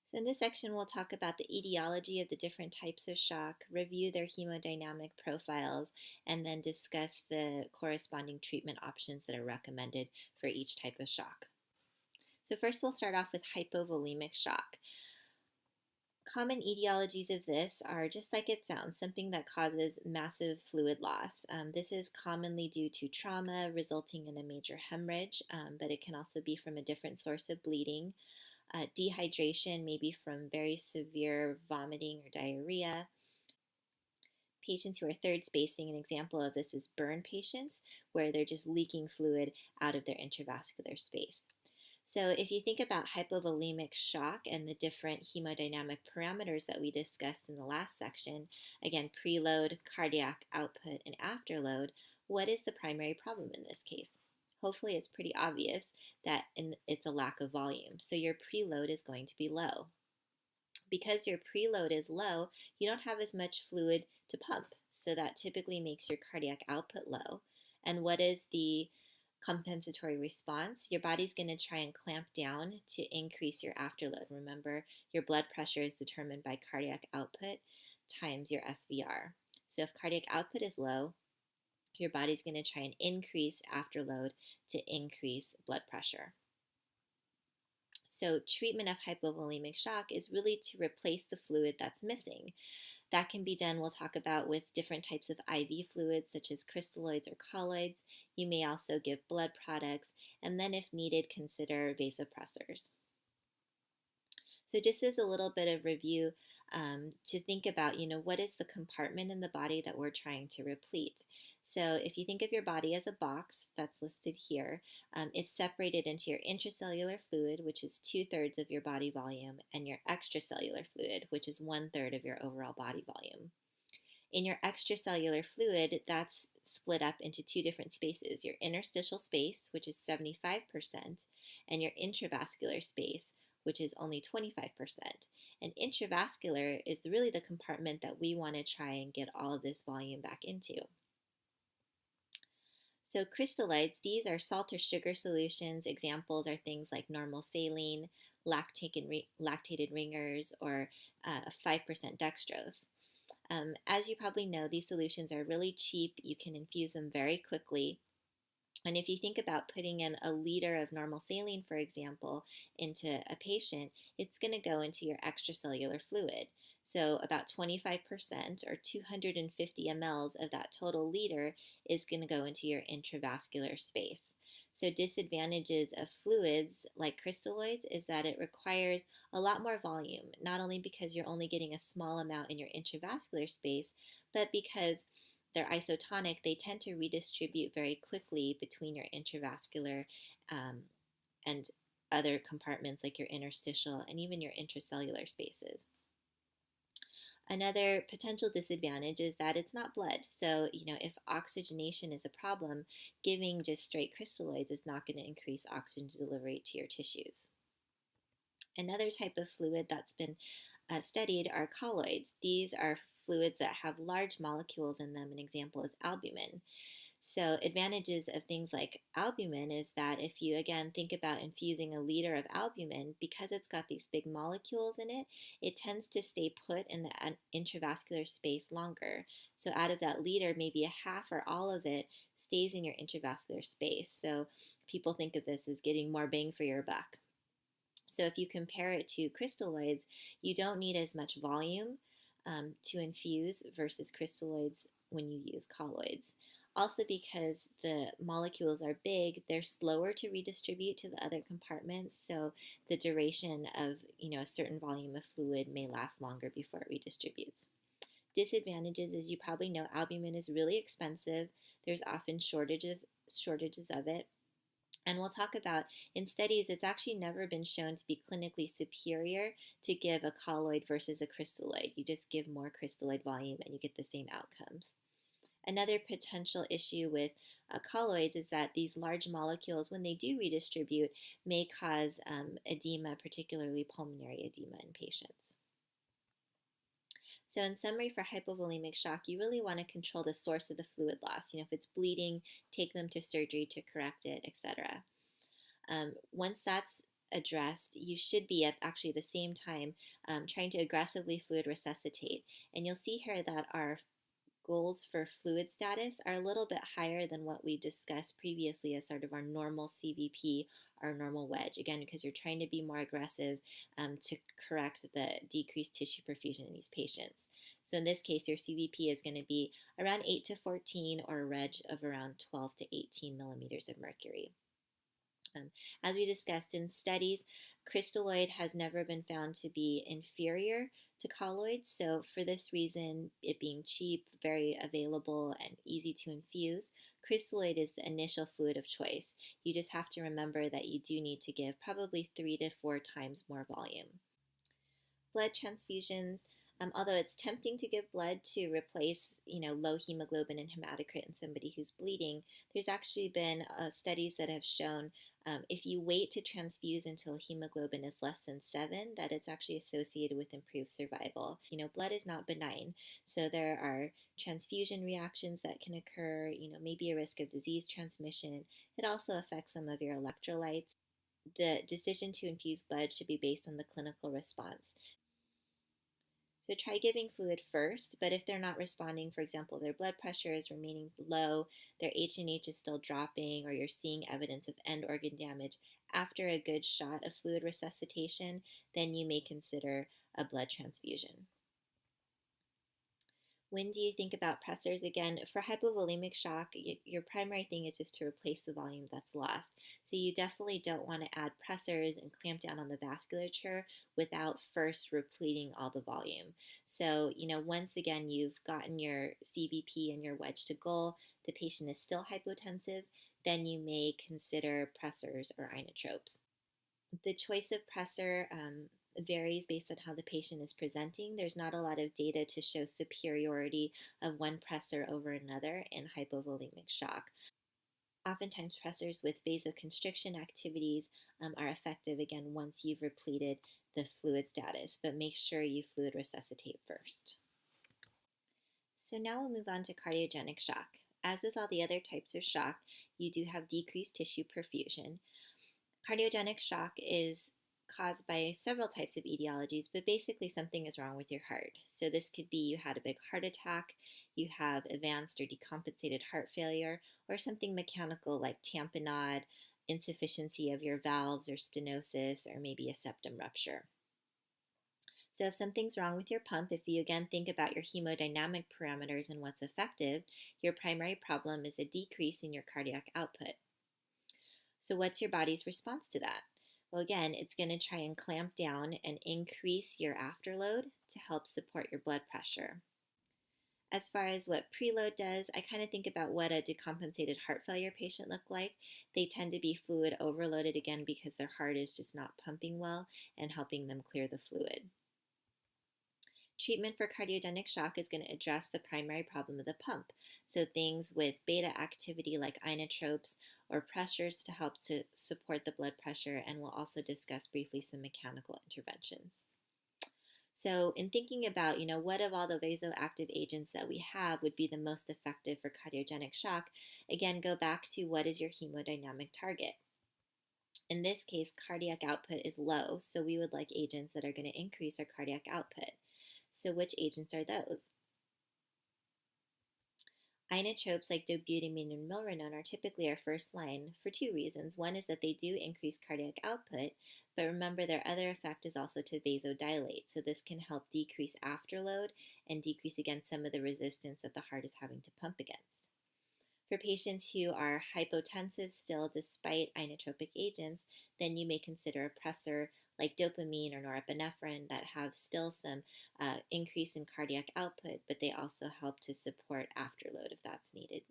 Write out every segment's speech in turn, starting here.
So in this section, we'll talk about the etiology of the different types of shock, review their hemodynamic profiles, and then discuss the corresponding treatment options that are recommended for each type of shock. So first, we'll start off with hypovolemic shock. Common etiologies of this are just like it sounds, something that causes massive fluid loss. This is commonly due to trauma resulting in a major hemorrhage, but it can also be from a different source of bleeding. Dehydration, maybe from very severe vomiting or diarrhea. Patients who are third spacing, an example of this is burn patients, where they're just leaking fluid out of their intravascular space. So if you think about hypovolemic shock and the different hemodynamic parameters that we discussed in the last section, again, preload, cardiac output, and afterload, what is the primary problem in this case? Hopefully it's pretty obvious that it's a lack of volume. So your preload is going to be low. Because your preload is low, you don't have as much fluid to pump. So that typically makes your cardiac output low. And what is the compensatory response? Your body's going to try and clamp down to increase your afterload. Remember, your blood pressure is determined by cardiac output times your SVR. So if cardiac output is low, your body's going to try and increase afterload to increase blood pressure. So treatment of hypovolemic shock is really to replace the fluid that's missing. That can be done, we'll talk about, with different types of IV fluids such as crystalloids or colloids. You may also give blood products, and then if needed, consider vasopressors. So just as a little bit of review to think about, what is the compartment in the body that we're trying to replete? So if you think of your body as a box that's listed here, it's separated into your intracellular fluid, which is 2/3 of your body volume, and your extracellular fluid, which is 1/3 of your overall body volume. In your extracellular fluid, that's split up into two different spaces, your interstitial space, which is 75%, and your intravascular space, which is only 25%. And intravascular is really the compartment that we want to try and get all of this volume back into. So crystalloids, these are salt or sugar solutions. Examples are things like normal saline, lactated ringers, or 5% dextrose. As you probably know, these solutions are really cheap. You can infuse them very quickly. And if you think about putting in a liter of normal saline, for example, into a patient, it's going to go into your extracellular fluid. So about 25% or 250 mLs of that total liter is going to go into your intravascular space. So disadvantages of fluids like crystalloids is that it requires a lot more volume, not only because you're only getting a small amount in your intravascular space, but because they're isotonic, they tend to redistribute very quickly between your intravascular and other compartments like your interstitial and even your intracellular spaces. Another potential disadvantage is that it's not blood. So, if oxygenation is a problem, giving just straight crystalloids is not going to increase oxygen delivery to your tissues. Another type of fluid that's been studied are colloids. These are fluids that have large molecules in them. An example is albumin. So advantages of things like albumin is that if you, again, think about infusing a liter of albumin, because it's got these big molecules in it, it tends to stay put in the intravascular space longer. So out of that liter, maybe a half or all of it stays in your intravascular space. So people think of this as getting more bang for your buck. So if you compare it to crystalloids, you don't need as much volume to infuse versus crystalloids when you use colloids. Also, because the molecules are big, they're slower to redistribute to the other compartments, so the duration of a certain volume of fluid may last longer before it redistributes. Disadvantages, as you probably know, albumin is really expensive. There's often shortages of it. And we'll talk about, in studies, it's actually never been shown to be clinically superior to give a colloid versus a crystalloid. You just give more crystalloid volume and you get the same outcomes. Another potential issue with colloids is that these large molecules, when they do redistribute, may cause edema, particularly pulmonary edema in patients. So in summary, for hypovolemic shock, you really want to control the source of the fluid loss. If it's bleeding, take them to surgery to correct it, etc. Once that's addressed, you should be at actually the same time trying to aggressively fluid resuscitate. And you'll see here that our goals for fluid status are a little bit higher than what we discussed previously as sort of our normal CVP, our normal wedge. Again, because you're trying to be more aggressive to correct the decreased tissue perfusion in these patients. So in this case, your CVP is going to be around 8 to 14 or a reg of around 12 to 18 millimeters of mercury. As we discussed in studies, crystalloid has never been found to be inferior to colloid. So for this reason, it being cheap, very available, and easy to infuse, crystalloid is the initial fluid of choice. You just have to remember that you do need to give probably 3 to 4 times more volume. Blood transfusions, although it's tempting to give blood to replace, low hemoglobin and hematocrit in somebody who's bleeding, there's actually been studies that have shown if you wait to transfuse until hemoglobin is less than 7, that it's actually associated with improved survival. Blood is not benign, so there are transfusion reactions that can occur, maybe a risk of disease transmission. It also affects some of your electrolytes. The decision to infuse blood should be based on the clinical response. So try giving fluid first, but if they're not responding, for example, their blood pressure is remaining low, their H&H is still dropping, or you're seeing evidence of end organ damage after a good shot of fluid resuscitation, then you may consider a blood transfusion. When do you think about pressors? Again, for hypovolemic shock, your primary thing is just to replace the volume that's lost. So you definitely don't want to add pressors and clamp down on the vasculature without first repleting all the volume. So, once again, you've gotten your CVP and your wedge to goal, the patient is still hypotensive, then you may consider pressors or inotropes. The choice of pressor varies based on how the patient is presenting. There's not a lot of data to show superiority of one pressor over another in hypovolemic shock. Oftentimes, pressors with vasoconstriction activities are effective, again, once you've repleted the fluid status, but make sure you fluid resuscitate first. So now we'll move on to cardiogenic shock. As with all the other types of shock, you do have decreased tissue perfusion. Cardiogenic shock is caused by several types of etiologies, but basically something is wrong with your heart. So this could be you had a big heart attack, you have advanced or decompensated heart failure, or something mechanical like tamponade, insufficiency of your valves or stenosis, or maybe a septum rupture. So if something's wrong with your pump, if you again think about your hemodynamic parameters and what's effective, your primary problem is a decrease in your cardiac output. So what's your body's response to that? Well, again, it's going to try and clamp down and increase your afterload to help support your blood pressure. As far as what preload does, I kind of think about what a decompensated heart failure patient look like. They tend to be fluid overloaded again because their heart is just not pumping well and helping them clear the fluid. Treatment for cardiogenic shock is going to address the primary problem of the pump. So things with beta activity like inotropes or pressures to help to support the blood pressure, and we'll also discuss briefly some mechanical interventions. So in thinking about, what of all the vasoactive agents that we have would be the most effective for cardiogenic shock, again, go back to what is your hemodynamic target. In this case, cardiac output is low, so we would like agents that are going to increase our cardiac output. So which agents are those? Inotropes like dobutamine and milrinone are typically our first line for two reasons. One is that they do increase cardiac output, but remember their other effect is also to vasodilate. So this can help decrease afterload and decrease again some of the resistance that the heart is having to pump against. For patients who are hypotensive still despite inotropic agents, then you may consider a pressor like dopamine or norepinephrine that have still some increase in cardiac output, but they also help to support afterload if that's needed.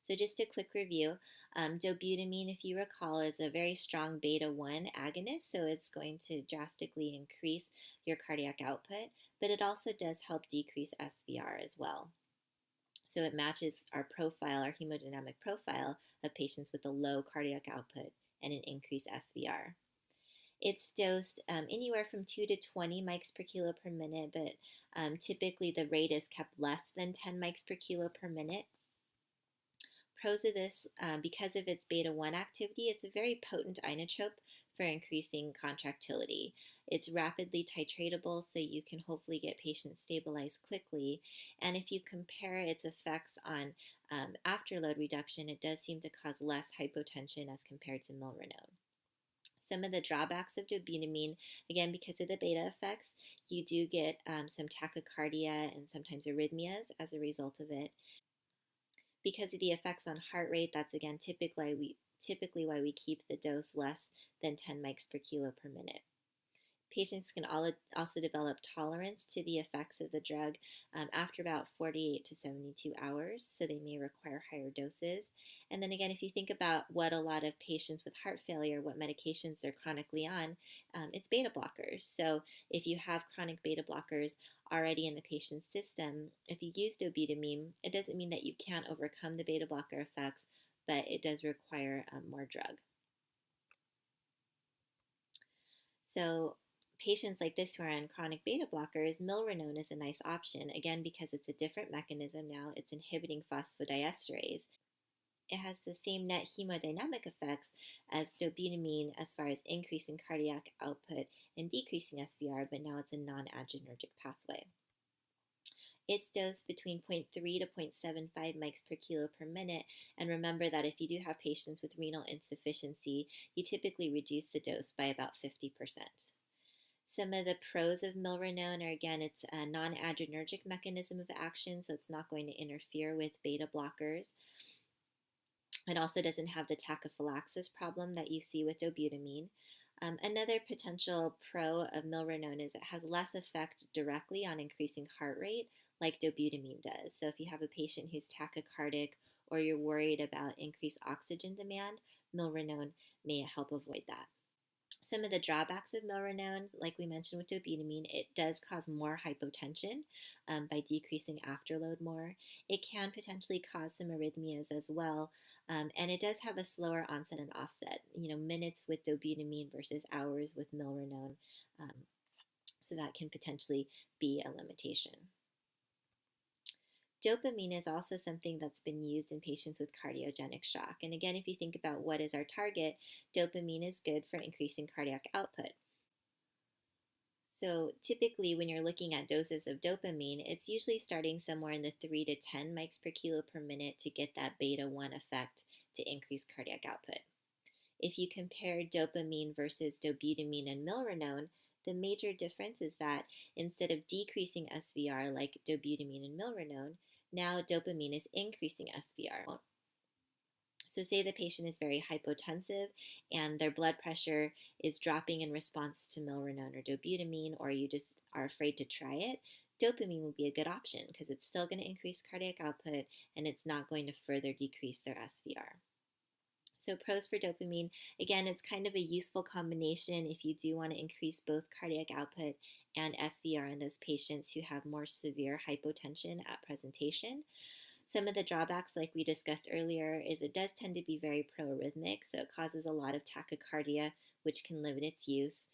So just a quick review, dobutamine, if you recall, is a very strong beta-1 agonist, so it's going to drastically increase your cardiac output, but it also does help decrease SVR as well. So it matches our profile, our hemodynamic profile of patients with a low cardiac output and an increased SVR. It's dosed anywhere from 2 to 20 mics per kilo per minute, but typically the rate is kept less than 10 mics per kilo per minute. Pros of this, because of its beta 1 activity, it's a very potent inotrope for increasing contractility. It's rapidly titratable, so you can hopefully get patients stabilized quickly. And if you compare its effects on afterload reduction, it does seem to cause less hypotension as compared to milrinone. Some of the drawbacks of dobutamine, again, because of the beta effects, you do get some tachycardia and sometimes arrhythmias as a result of it. Because of the effects on heart rate, that's again typically why we keep the dose less than 10 mics per kilo per minute. Patients can also develop tolerance to the effects of the drug after about 48 to 72 hours, so they may require higher doses. And then again, if you think about what a lot of patients with heart failure, what medications they're chronically on, it's beta blockers. So if you have chronic beta blockers already in the patient's system, if you use dobutamine, it doesn't mean that you can't overcome the beta blocker effects, but it does require more drug. So patients like this who are on chronic beta blockers, milrinone is a nice option, again, because it's a different mechanism now. It's inhibiting phosphodiesterase. It has the same net hemodynamic effects as dobutamine as far as increasing cardiac output and decreasing SVR, but now it's a non-adrenergic pathway. It's dosed between 0.3 to 0.75 mics per kilo per minute. And remember that if you do have patients with renal insufficiency, you typically reduce the dose by about 50%. Some of the pros of milrinone are, again, it's a non-adrenergic mechanism of action, so it's not going to interfere with beta blockers. It also doesn't have the tachyphylaxis problem that you see with dobutamine. Another potential pro of milrinone is it has less effect directly on increasing heart rate like dobutamine does. So if you have a patient who's tachycardic or you're worried about increased oxygen demand, milrinone may help avoid that. Some of the drawbacks of milrinone, like we mentioned with dobutamine, it does cause more hypotension by decreasing afterload more. It can potentially cause some arrhythmias as well, and it does have a slower onset and offset, minutes with dobutamine versus hours with milrinone, so that can potentially be a limitation. Dopamine is also something that's been used in patients with cardiogenic shock. And again, if you think about what is our target, dopamine is good for increasing cardiac output. So typically when you're looking at doses of dopamine, it's usually starting somewhere in the 3 to 10 mics per kilo per minute to get that beta 1 effect to increase cardiac output. If you compare dopamine versus dobutamine and milrinone, the major difference is that instead of decreasing SVR like dobutamine and milrinone, now dopamine is increasing SVR. So say the patient is very hypotensive and their blood pressure is dropping in response to milrinone or dobutamine, or you just are afraid to try it, dopamine would be a good option because it's still going to increase cardiac output and it's not going to further decrease their SVR. So pros for dopamine, again, it's kind of a useful combination if you do want to increase both cardiac output and SVR in those patients who have more severe hypotension at presentation. Some of the drawbacks, like we discussed earlier, is it does tend to be very proarrhythmic, so it causes a lot of tachycardia, which can limit its use.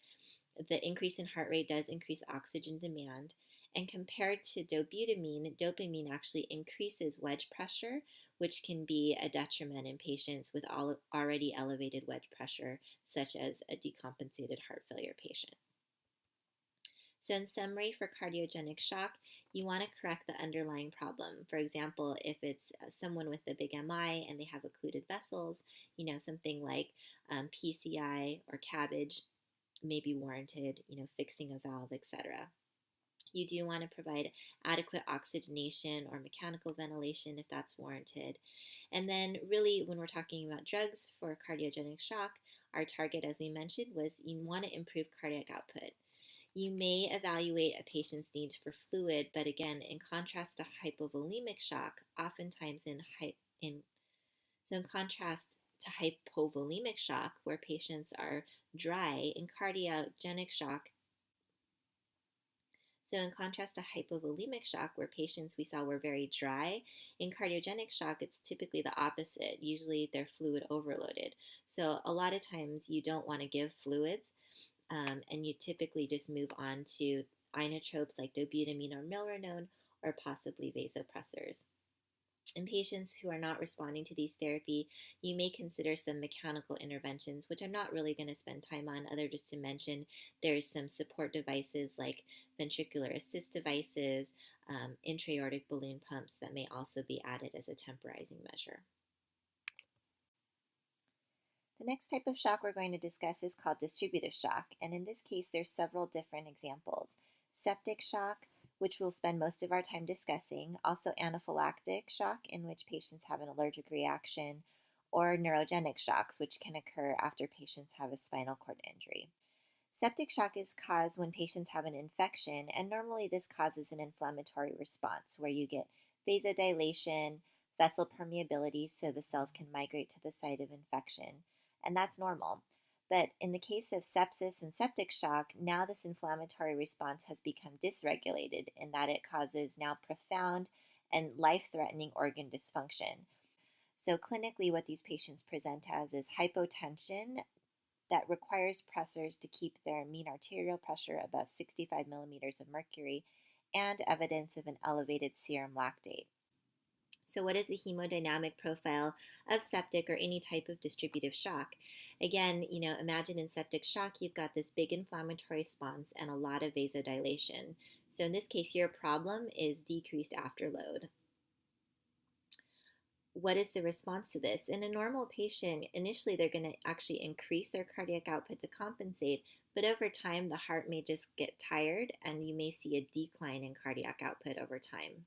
The increase in heart rate does increase oxygen demand. And compared to dobutamine, dopamine actually increases wedge pressure, which can be a detriment in patients with already elevated wedge pressure, such as a decompensated heart failure patient. So in summary, for cardiogenic shock, you want to correct the underlying problem. For example, if it's someone with a big MI and they have occluded vessels, something like PCI or CABG may be warranted, fixing a valve, etc. You do want to provide adequate oxygenation or mechanical ventilation if that's warranted. And then really when we're talking about drugs for cardiogenic shock, our target, as we mentioned, was you want to improve cardiac output. You may evaluate a patient's needs for fluid, but again, in contrast to hypovolemic shock, oftentimes in contrast to hypovolemic shock, where patients are dry, in cardiogenic shock, so in contrast to hypovolemic shock, where patients we saw were very dry, in cardiogenic shock, it's typically the opposite. Usually they're fluid overloaded. So a lot of times you don't want to give fluids, and you typically just move on to inotropes like dobutamine or milrinone, or possibly vasopressors. In patients who are not responding to these therapy, you may consider some mechanical interventions, which I'm not really going to spend time on, other just to mention there's some support devices like ventricular assist devices, intra-aortic balloon pumps that may also be added as a temporizing measure. The next type of shock we're going to discuss is called distributive shock, and in this case there's several different examples. Septic shock, which we'll spend most of our time discussing, also anaphylactic shock, in which patients have an allergic reaction, or neurogenic shocks, which can occur after patients have a spinal cord injury. Septic shock is caused when patients have an infection, and normally this causes an inflammatory response where you get vasodilation, vessel permeability, so the cells can migrate to the site of infection, and that's normal. But in the case of sepsis and septic shock, now this inflammatory response has become dysregulated in that it causes now profound and life-threatening organ dysfunction. So clinically, what these patients present as is hypotension that requires pressors to keep their mean arterial pressure above 65 millimeters of mercury and evidence of an elevated serum lactate. So what is the hemodynamic profile of septic or any type of distributive shock? Again, imagine in septic shock, you've got this big inflammatory response and a lot of vasodilation. So in this case, your problem is decreased afterload. What is the response to this? In a normal patient, initially they're going to actually increase their cardiac output to compensate, but over time the heart may just get tired and you may see a decline in cardiac output over time.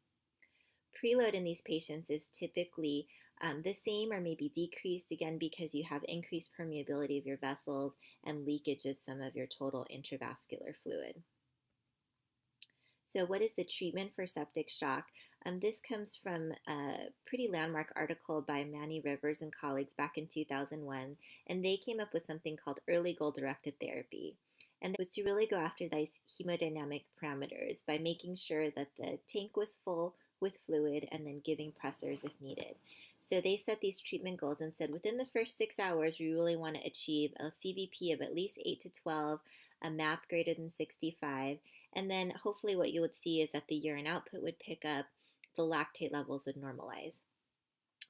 Preload in these patients is typically the same or maybe decreased, again, because you have increased permeability of your vessels and leakage of some of your total intravascular fluid. So what is the treatment for septic shock? This comes from a pretty landmark article by Manny Rivers and colleagues back in 2001, and they came up with something called early goal-directed therapy. And it was to really go after these hemodynamic parameters by making sure that the tank was full with fluid and then giving pressors if needed. So they set these treatment goals and said within the first 6 hours, we really want to achieve a CVP of at least 8 to 12, a MAP greater than 65, and then hopefully what you would see is that the urine output would pick up, the lactate levels would normalize.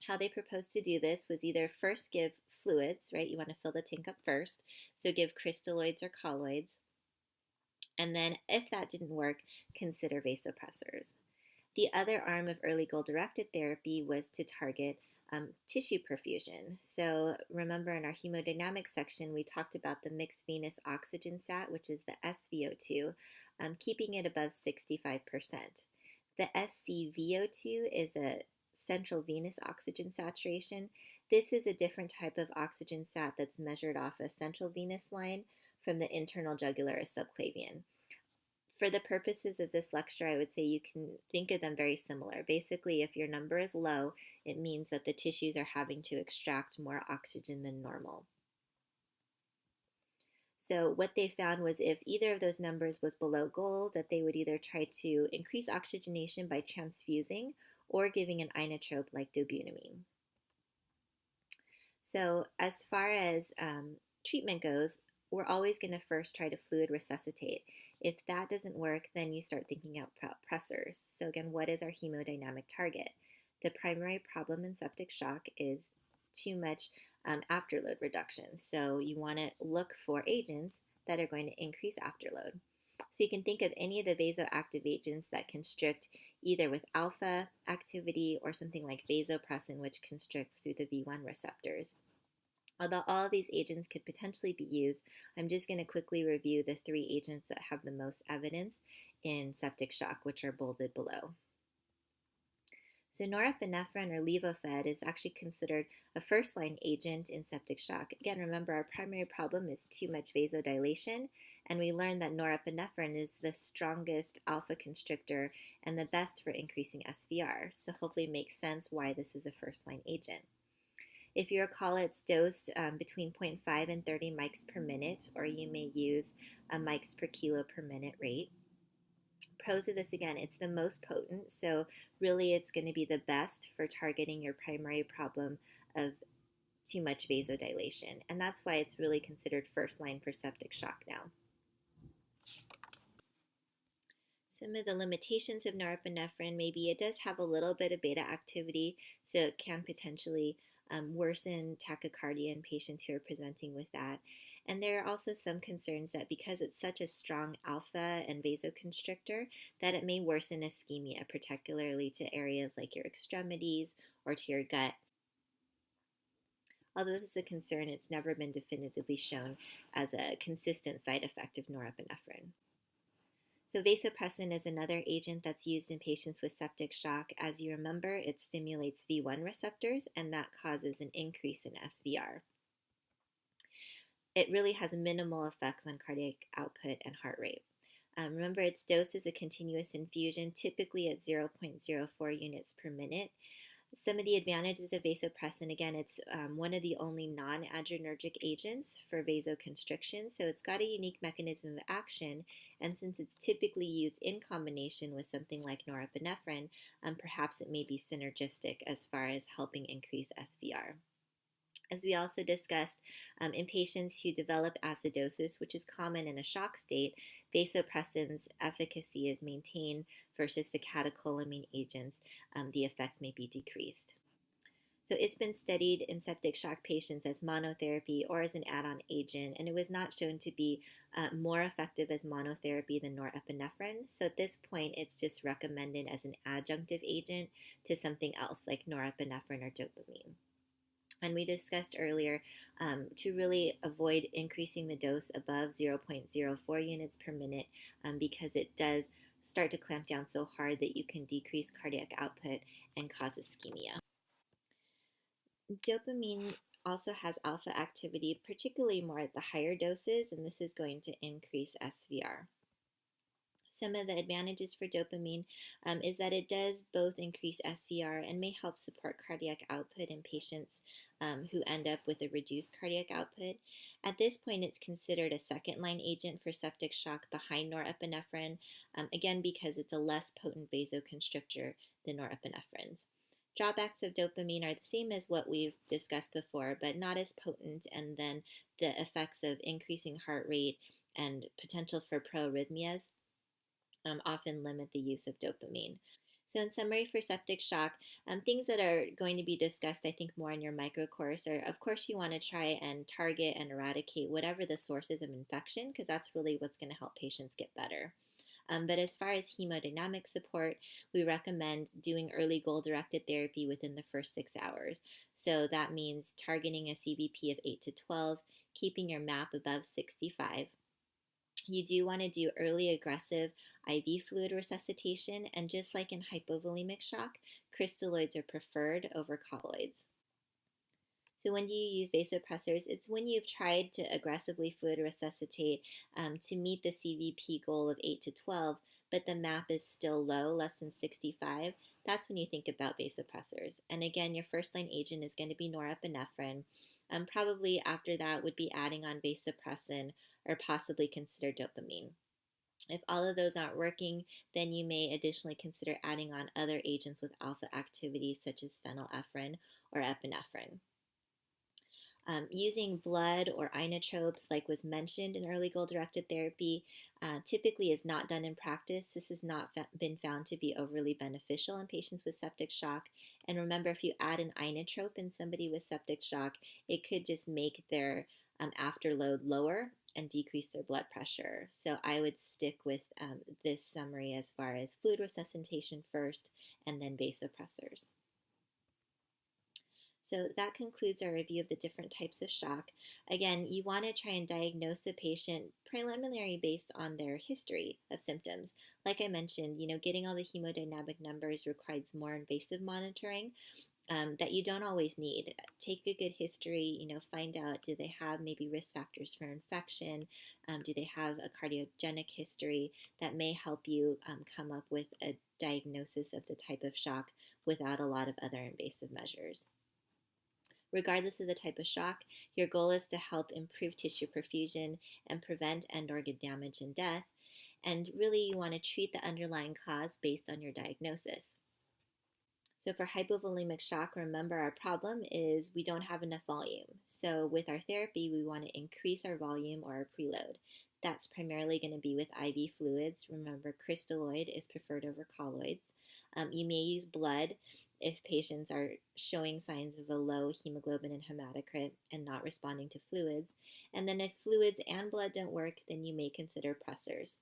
How they proposed to do this was either first give fluids, right? You want to fill the tank up first, so give crystalloids or colloids, and then if that didn't work, consider vasopressors. The other arm of early goal-directed therapy was to target tissue perfusion. So remember in our hemodynamic section, we talked about the mixed venous oxygen sat, which is the SVO2, keeping it above 65%. The SCVO2 is a central venous oxygen saturation. This is a different type of oxygen sat that's measured off a central venous line from the internal jugular or subclavian. For the purposes of this lecture, I would say you can think of them very similar. Basically, if your number is low, it means that the tissues are having to extract more oxygen than normal. So what they found was if either of those numbers was below goal, that they would either try to increase oxygenation by transfusing or giving an inotrope like dobutamine. So as far as treatment goes, we're always going to first try to fluid resuscitate. If that doesn't work, then you start thinking about pressors. So again, what is our hemodynamic target? The primary problem in septic shock is too much afterload reduction. So you want to look for agents that are going to increase afterload. So you can think of any of the vasoactive agents that constrict either with alpha activity or something like vasopressin, which constricts through the V1 receptors. Although all of these agents could potentially be used, I'm just going to quickly review the 3 agents that have the most evidence in septic shock, which are bolded below. So norepinephrine or Levophed is actually considered a first-line agent in septic shock. Again, remember our primary problem is too much vasodilation, and we learned that norepinephrine is the strongest alpha constrictor and the best for increasing SVR. So hopefully it makes sense why this is a first-line agent. If you recall, it's dosed between 0.5 and 30 mics per minute, or you may use a mics per kilo per minute rate. Pros of this, again, it's the most potent, so really it's going to be the best for targeting your primary problem of too much vasodilation, and that's why it's really considered first line for septic shock now. Some of the limitations of norepinephrine, maybe it does have a little bit of beta activity, so it can potentially worsen tachycardia in patients who are presenting with that. And there are also some concerns that because it's such a strong alpha and vasoconstrictor, that it may worsen ischemia, particularly to areas like your extremities or to your gut. Although this is a concern, it's never been definitively shown as a consistent side effect of norepinephrine. So vasopressin is another agent that's used in patients with septic shock. As you remember, it stimulates V1 receptors, and that causes an increase in SVR. It really has minimal effects on cardiac output and heart rate. Remember, its dose is a continuous infusion, typically at 0.04 units per minute. Some of the advantages of vasopressin, again, it's one of the only non-adrenergic agents for vasoconstriction, so it's got a unique mechanism of action, and since it's typically used in combination with something like norepinephrine, perhaps it may be synergistic as far as helping increase SVR. As we also discussed, in patients who develop acidosis, which is common in a shock state, vasopressin's efficacy is maintained versus the catecholamine agents. The effect may be decreased. So it's been studied in septic shock patients as monotherapy or as an add-on agent, and it was not shown to be more effective as monotherapy than norepinephrine. So at this point, it's just recommended as an adjunctive agent to something else like norepinephrine or dopamine. And we discussed earlier to really avoid increasing the dose above 0.04 units per minute because it does start to clamp down so hard that you can decrease cardiac output and cause ischemia. Dopamine also has alpha activity, particularly more at the higher doses, and this is going to increase SVR. Some of the advantages for dopamine is that it does both increase SVR and may help support cardiac output in patients who end up with a reduced cardiac output. At this point, it's considered a second-line agent for septic shock behind norepinephrine, again because it's a less potent vasoconstrictor than norepinephrine's. Drawbacks of dopamine are the same as what we've discussed before, but not as potent, and then the effects of increasing heart rate and potential for proarrhythmias often limit the use of dopamine. So in summary for septic shock, things that are going to be discussed, I think, more in your micro course are, of course, you want to try and target and eradicate whatever the sources of infection, because that's really what's going to help patients get better. But as far as hemodynamic support, we recommend doing early goal-directed therapy within the first 6 hours. So that means targeting a CVP of 8 to 12, keeping your MAP above 65. You do want to do early aggressive IV fluid resuscitation, and just like in hypovolemic shock, crystalloids are preferred over colloids. So when do you use vasopressors? It's when you've tried to aggressively fluid resuscitate to meet the CVP goal of 8 to 12, but the MAP is still low, less than 65. That's when you think about vasopressors. And again, your first-line agent is going to be norepinephrine. Probably after that would be adding on vasopressin or possibly consider dopamine. If all of those aren't working, then you may additionally consider adding on other agents with alpha activity such as phenylephrine or epinephrine. Using blood or inotropes, like was mentioned in early goal-directed therapy, typically is not done in practice. This has not been found to be overly beneficial in patients with septic shock. And remember, if you add an inotrope in somebody with septic shock, it could just make their afterload lower and decrease their blood pressure. So I would stick with this summary as far as fluid resuscitation first and then vasopressors. So that concludes our review of the different types of shock. Again, you want to try and diagnose a patient preliminary based on their history of symptoms. Like I mentioned, getting all the hemodynamic numbers requires more invasive monitoring that you don't always need. Take a good history, find out, do they have maybe risk factors for infection? Do they have a cardiogenic history that may help you come up with a diagnosis of the type of shock without a lot of other invasive measures. Regardless of the type of shock, your goal is to help improve tissue perfusion and prevent end organ damage and death. And really, you want to treat the underlying cause based on your diagnosis. So for hypovolemic shock, remember our problem is we don't have enough volume. So with our therapy, we want to increase our volume or our preload. That's primarily going to be with IV fluids. Remember, crystalloid is preferred over colloids. You may use blood if patients are showing signs of a low hemoglobin and hematocrit and not responding to fluids. And then if fluids and blood don't work, then you may consider pressors.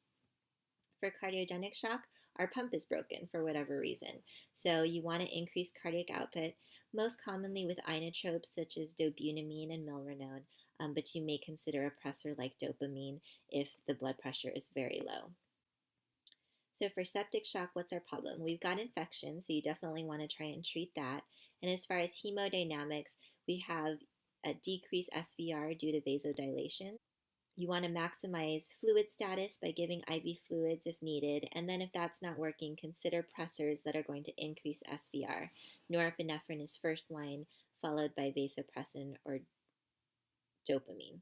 For cardiogenic shock, our pump is broken for whatever reason. So you want to increase cardiac output, most commonly with inotropes such as dobutamine and milrinone, but you may consider a pressor like dopamine if the blood pressure is very low. So for septic shock, what's our problem? We've got infection, so you definitely want to try and treat that. And as far as hemodynamics, we have a decreased SVR due to vasodilation. You want to maximize fluid status by giving IV fluids if needed, and then if that's not working, consider pressors that are going to increase SVR. Norepinephrine is first line, followed by vasopressin or dopamine.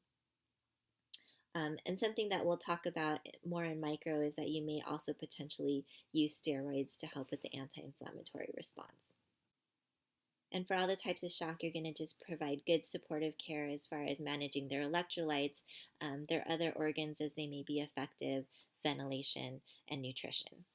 And something that we'll talk about more in micro is that you may also potentially use steroids to help with the anti-inflammatory response. And for all the types of shock, you're going to just provide good supportive care as far as managing their electrolytes, their other organs as they may be effective, ventilation, and nutrition.